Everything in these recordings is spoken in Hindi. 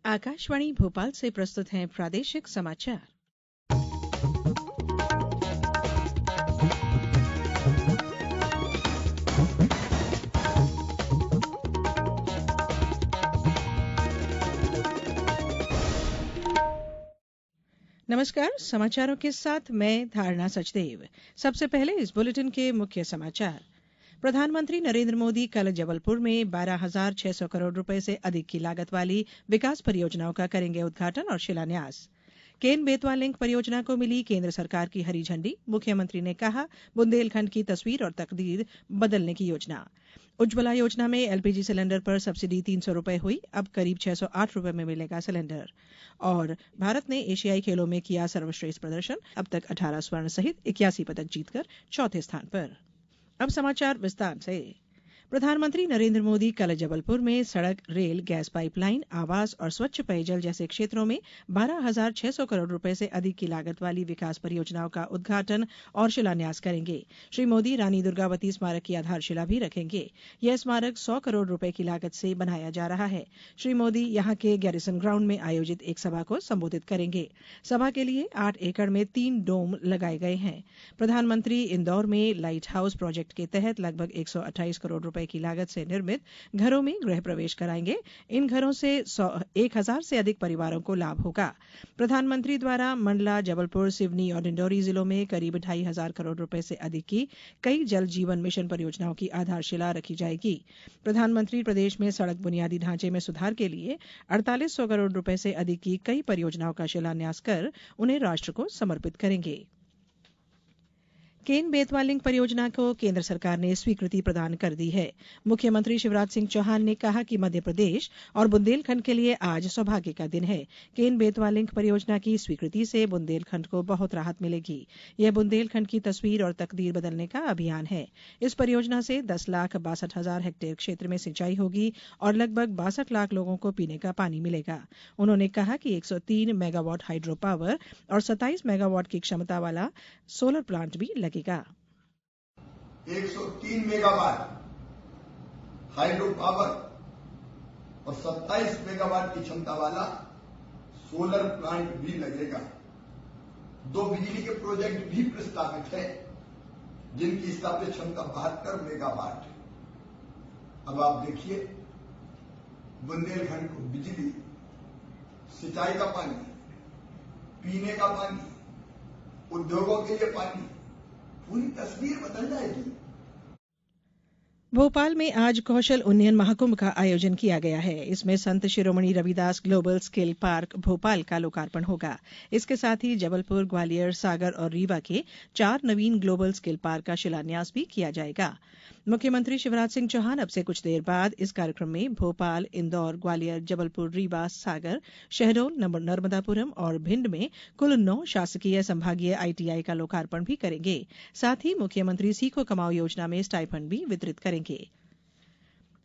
आकाशवाणी भोपाल से प्रस्तुत हैं प्रादेशिक समाचार। नमस्कार, समाचारों के साथ मैं धारणा सचदेव। सबसे पहले इस बुलेटिन के मुख्य समाचार। प्रधानमंत्री नरेंद्र मोदी कल जबलपुर में 12,600 करोड़ रुपए से अधिक की लागत वाली विकास परियोजनाओं का करेंगे उद्घाटन और शिलान्यास। केन बेतवा लिंक परियोजना को मिली केंद्र सरकार की हरी झंडी। मुख्यमंत्री ने कहा, बुंदेलखंड की तस्वीर और तकदीर बदलने की योजना। उज्ज्वला योजना में एलपीजी सिलेंडर पर सब्सिडी 300 रुपए हुई, अब करीब 608 रुपए में मिलेगा सिलेंडर। और भारत ने एशियाई खेलों में किया सर्वश्रेष्ठ प्रदर्शन, अब तक 18 स्वर्ण सहित 81 पदक जीतकर चौथे स्थान पर। अब समाचार विस्तार से। प्रधानमंत्री नरेंद्र मोदी कल जबलपुर में सड़क, रेल, गैस पाइपलाइन, आवास और स्वच्छ पेयजल जैसे क्षेत्रों में 12,600 करोड़ रुपए से अधिक की लागत वाली विकास परियोजनाओं का उद्घाटन और शिलान्यास करेंगे। श्री मोदी रानी दुर्गावती स्मारक की आधारशिला भी रखेंगे। यह स्मारक 100 करोड़ रुपए की लागत से बनाया जा रहा है। श्री मोदी यहां के गैरिसन ग्राउंड में आयोजित एक सभा को संबोधित करेंगे। सभा के लिए 8 एकड़ में 3 डोम लगाए गए हैं। प्रधानमंत्री इंदौर में लाइट हाउस प्रोजेक्ट के तहत लगभग 128 करोड़ रुपए की लागत से निर्मित घरों में गृह प्रवेश कराएंगे। इन घरों से 1,000 से अधिक परिवारों को लाभ होगा। प्रधानमंत्री द्वारा मंडला, जबलपुर, सिवनी और डिंडौरी जिलों में करीब 2,500 करोड़ रुपए से अधिक की कई जल जीवन मिशन परियोजनाओं की आधारशिला रखी जाएगी। प्रधानमंत्री प्रदेश में सड़क बुनियादी ढांचे में सुधार के लिए 4,800 करोड़ रुपए से अधिक की कई परियोजनाओं का शिलान्यास कर उन्हें राष्ट्र को समर्पित करेंगे। केन बेतवा लिंक परियोजना को केंद्र सरकार ने स्वीकृति प्रदान कर दी है। मुख्यमंत्री शिवराज सिंह चौहान ने कहा कि मध्य प्रदेश और बुंदेलखंड के लिए आज सौभाग्य का दिन है। केन बेतवा लिंक परियोजना की स्वीकृति से बुंदेलखंड को बहुत राहत मिलेगी। यह बुंदेलखंड की तस्वीर और तकदीर बदलने का अभियान है। इस परियोजना से 10,62,000 हेक्टेयर क्षेत्र में सिंचाई होगी और लगभग 62 लाख लोगों को पीने का पानी मिलेगा। उन्होंने कहा कि 103 मेगावाट हाइड्रो पावर और 27 मेगावाट की क्षमता वाला सोलर प्लांट भी लगेगा। 103 मेगावाट हाइड्रो पावर और 27 मेगावाट की क्षमता वाला सोलर प्लांट भी लगेगा। 2 बिजली के प्रोजेक्ट भी प्रस्तावित है, जिनकी स्थापित क्षमता 72 मेगावाट है। अब आप देखिए, बुंदेलखंड को बिजली, सिंचाई का पानी, पीने का पानी, उद्योगों के लिए पानी, पूरी तस्वीर बदल जाएगी। भोपाल में आज कौशल उन्नयन महाकुंभ का आयोजन किया गया है। इसमें Sant Shiromani Ravidas global skill park Bhopal का लोकार्पण होगा। इसके साथ ही जबलपुर, ग्वालियर, सागर और रीवा के 4 नवीन ग्लोबल स्किल पार्क का शिलान्यास भी किया जाएगा। मुख्यमंत्री शिवराज सिंह चौहान अब से कुछ देर बाद इस कार्यक्रम में भोपाल, इंदौर, ग्वालियर, जबलपुर, रीवा, सागर, शहडोल, नर्मदापुरम और भिंड में कुल 9 शासकीय संभागीय आईटीआई का लोकार्पण भी करेंगे। साथ ही मुख्यमंत्री सीखो कमाओ योजना में स्टाइफंड भी वितरित करेंगे।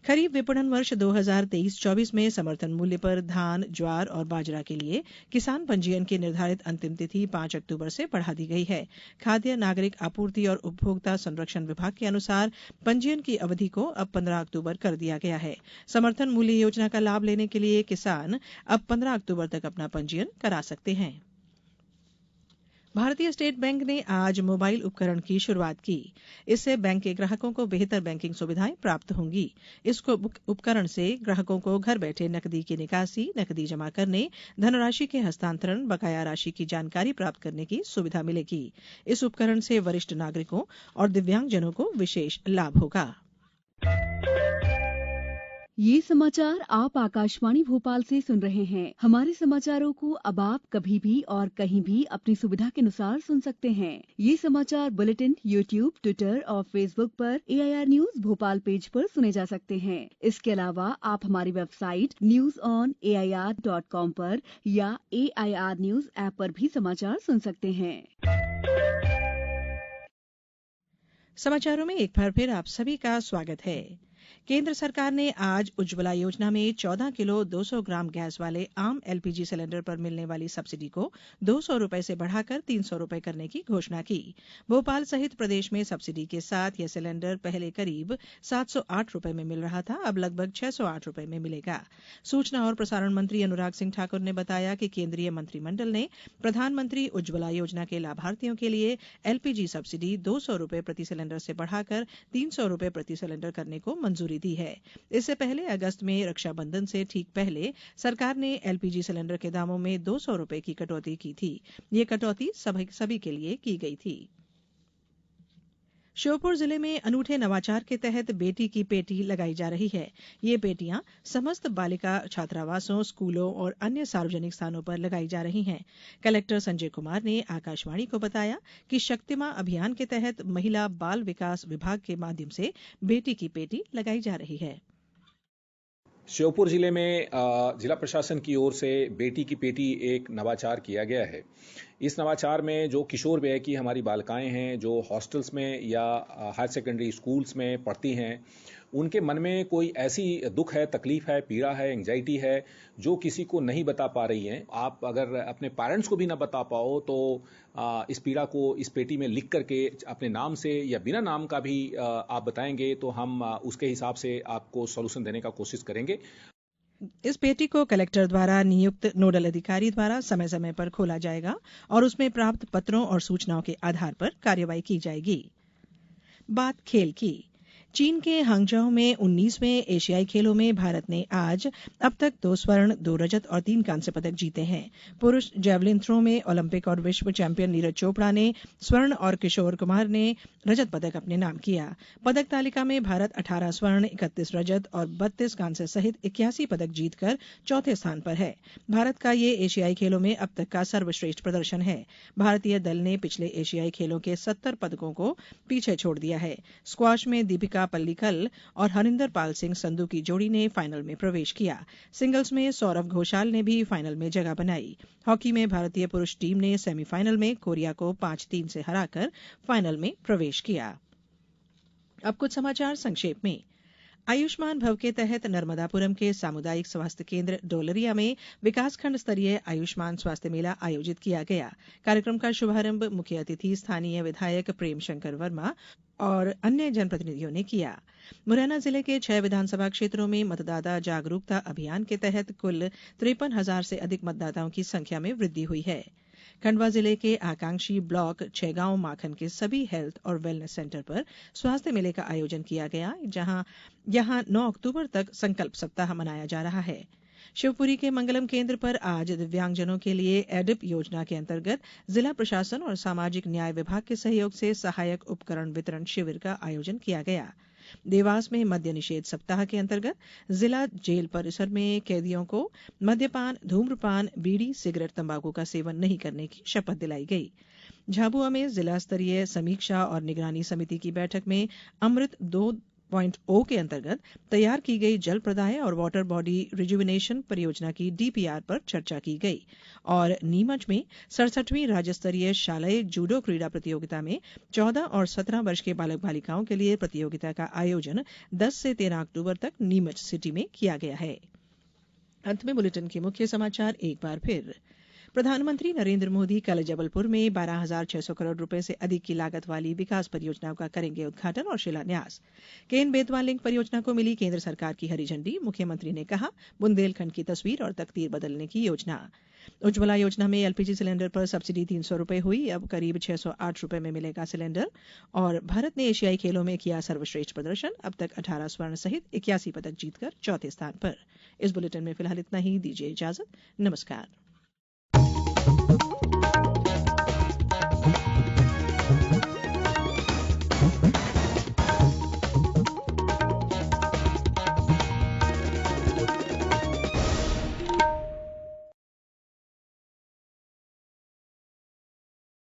खरीफ विपणन वर्ष 2023-24 में समर्थन मूल्य पर धान, ज्वार और बाजरा के लिए किसान पंजीयन की निर्धारित अंतिम तिथि 5 अक्टूबर से बढ़ा दी गई है। खाद्य, नागरिक आपूर्ति और उपभोक्ता संरक्षण विभाग के अनुसार पंजीयन की अवधि को अब 15 अक्टूबर कर दिया गया है। समर्थन मूल्य योजना का लाभ लेने के लिए किसान अब 15 अक्टूबर तक अपना पंजीयन करा सकते हैं। भारतीय स्टेट बैंक ने आज मोबाइल उपकरण की शुरुआत की। इससे बैंक के ग्राहकों को बेहतर बैंकिंग सुविधाएं प्राप्त होंगी। इस उपकरण से ग्राहकों को घर बैठे नकदी की निकासी, नकदी जमा करने, धनराशि के हस्तांतरण, बकाया राशि की जानकारी प्राप्त करने की सुविधा मिलेगी। इस उपकरण से वरिष्ठ नागरिकों और दिव्यांगजनों को विशेष लाभ होगा। ये समाचार आप आकाशवाणी भोपाल से सुन रहे हैं। हमारे समाचारों को अब आप कभी भी और कहीं भी अपनी सुविधा के अनुसार सुन सकते हैं। ये समाचार बुलेटिन YouTube, ट्विटर और फेसबुक पर AIR न्यूज भोपाल पेज पर सुने जा सकते हैं। इसके अलावा आप हमारी वेबसाइट newsonair.com पर या AIR न्यूज ऐप पर भी समाचार सुन सकते हैं। समाचारों में एक बार फिर आप सभी का स्वागत है। केंद्र सरकार ने आज उज्ज्वला योजना में 14 किलो 200 ग्राम गैस वाले आम एलपीजी सिलेंडर पर मिलने वाली सब्सिडी को 200 रुपए से बढ़ाकर 300 रुपए करने की घोषणा की। भोपाल सहित प्रदेश में सब्सिडी के साथ यह सिलेंडर पहले करीब 708 रुपए में मिल रहा था, अब लगभग 608 रुपए में मिलेगा। सूचना और प्रसारण मंत्री अनुराग सिंह ठाकुर ने बताया कि केंद्रीय मंत्रिमंडल ने प्रधानमंत्री उज्ज्वला योजना के लाभार्थियों के लिए एलपीजी सब्सिडी 200 रुपए प्रति सिलेंडर से बढ़ाकर 300 रुपए प्रति सिलेंडर करने को मंजूरी दी है। इससे पहले अगस्त में रक्षाबंधन से ठीक पहले सरकार ने एलपीजी सिलेंडर के दामों में 200 रुपए की कटौती की थी। ये कटौती सभी के लिए की गई थी। श्योपुर जिले में अनूठे नवाचार के तहत बेटी की पेटी लगाई जा रही है। ये पेटियां समस्त बालिका छात्रावासों, स्कूलों और अन्य सार्वजनिक स्थानों पर लगाई जा रही हैं। कलेक्टर संजय कुमार ने आकाशवाणी को बताया कि शक्तिमां अभियान के तहत महिला बाल विकास विभाग के माध्यम से बेटी की पेटी लगाई जा रही है। श्योपुर जिले में जिला प्रशासन की ओर से बेटी की पेटी एक नवाचार किया गया है। इस नवाचार में जो किशोर वय की हमारी बालिकाएं हैं, जो हॉस्टल्स में या हायर सेकेंडरी स्कूल्स में पढ़ती हैं, उनके मन में कोई ऐसी दुख है, तकलीफ है, पीड़ा है, एंजाइटी है जो किसी को नहीं बता पा रही हैं। आप अगर अपने पेरेंट्स को भी ना बता पाओ तो इस पीड़ा को इस पेटी में लिख करके अपने नाम से या बिना नाम का भी आप बताएंगे तो हम उसके हिसाब से आपको सॉल्यूशन देने का कोशिश करेंगे। इस पेटी को कलेक्टर द्वारा नियुक्त नोडल अधिकारी द्वारा समय समय पर खोला जाएगा और उसमें प्राप्त पत्रों और सूचनाओं के आधार पर कार्रवाई की जाएगी। बात खेल की। चीन के हांगझाओ में 19वें एशियाई खेलों में भारत ने आज अब तक 2 स्वर्ण, 2 रजत और 3 कांस्य पदक जीते हैं। पुरुष जैवलिन थ्रो में ओलंपिक और विश्व चैंपियन नीरज चोपड़ा ने स्वर्ण और किशोर कुमार ने रजत पदक अपने नाम किया। पदक तालिका में भारत 18 स्वर्ण, 31 रजत और 32 कांस्य सहित 81 पदक जीतकर चौथे स्थान पर है। भारत का ये एशियाई खेलों में अब तक का सर्वश्रेष्ठ प्रदर्शन है। भारतीय दल ने पिछले एशियाई खेलों के 70 पदकों को पीछे छोड़ दिया है। स्क्वाश में दीपिका पल्लिकल और हरिंदर पाल सिंह संधू की जोड़ी ने फाइनल में प्रवेश किया। सिंगल्स में सौरव घोषाल ने भी फाइनल में जगह बनाई। हॉकी में भारतीय पुरुष टीम ने सेमीफाइनल में कोरिया को 5-3 से हराकर फाइनल में प्रवेश किया। अब कुछ समाचार संक्षेप में। आयुष्मान भव के तहत नर्मदापुरम के सामुदायिक स्वास्थ्य केंद्र डोलरिया में विकासखंड स्तरीय आयुष्मान स्वास्थ्य मेला आयोजित किया गया। कार्यक्रम का शुभारंभ मुख्य अतिथि स्थानीय विधायक प्रेम शंकर वर्मा और अन्य जनप्रतिनिधियों ने किया। मुरैना जिले के 6 विधानसभा क्षेत्रों में मतदाता जागरूकता अभियान के तहत कुल 53,000 से अधिक मतदाताओं की संख्या में वृद्धि हुई है। खंडवा जिले के आकांक्षी ब्लॉक छैगांव माखन के सभी हेल्थ और वेलनेस सेंटर पर स्वास्थ्य मेले का आयोजन किया गया, यहां 9 अक्टूबर तक संकल्प सप्ताह मनाया जा रहा है। शिवपुरी के मंगलम केंद्र पर आज दिव्यांगजनों के लिए एडिप योजना के अंतर्गत जिला प्रशासन और सामाजिक न्याय विभाग के सहयोग से सहायक उपकरण वितरण शिविर का आयोजन किया गया। देवास में मद्य निषेध सप्ताह के अंतर्गत जिला जेल परिसर में कैदियों को मद्यपान, धूम्रपान, बीड़ी, सिगरेट, तंबाकू का सेवन नहीं करने की शपथ दिलाई गई। झाबुआ में जिला स्तरीय समीक्षा और निगरानी समिति की बैठक में अमृत 2.0 के अंतर्गत तैयार की गई जल प्रदाय और वाटर बॉडी रिजुविनेशन परियोजना की डीपीआर पर चर्चा की गई। और नीमच में 67वीं राज्य स्तरीय शालेय जूडो क्रीड़ा प्रतियोगिता में 14 और 17 वर्ष के बालक बालिकाओं के लिए प्रतियोगिता का आयोजन 10 से 13 अक्टूबर तक नीमच सिटी में किया गया है। अंत में बुलेटिन के मुख्य समाचार एक बार फिर। प्रधानमंत्री नरेंद्र मोदी कल जबलपुर में 12,600 करोड़ रुपए से अधिक की लागत वाली विकास परियोजनाओं का करेंगे उद्घाटन और शिलान्यास। केन बेतवा लिंक परियोजना को मिली केंद्र सरकार की हरी झंडी, मुख्यमंत्री ने कहा बुंदेलखंड की तस्वीर और तकदीर बदलने की योजना। उज्ज्वला योजना में एलपीजी सिलेंडर पर सब्सिडी 300 रुपए हुई, अब करीब 608 रुपए में मिलेगा सिलेंडर। और भारत ने एशियाई खेलों में किया सर्वश्रेष्ठ प्रदर्शन, अब तक 18 स्वर्ण सहित 81 पदक जीतकर चौथे स्थान पर। इस बुलेटिन में फिलहाल इतना ही। दीजिए इजाजत। नमस्कार।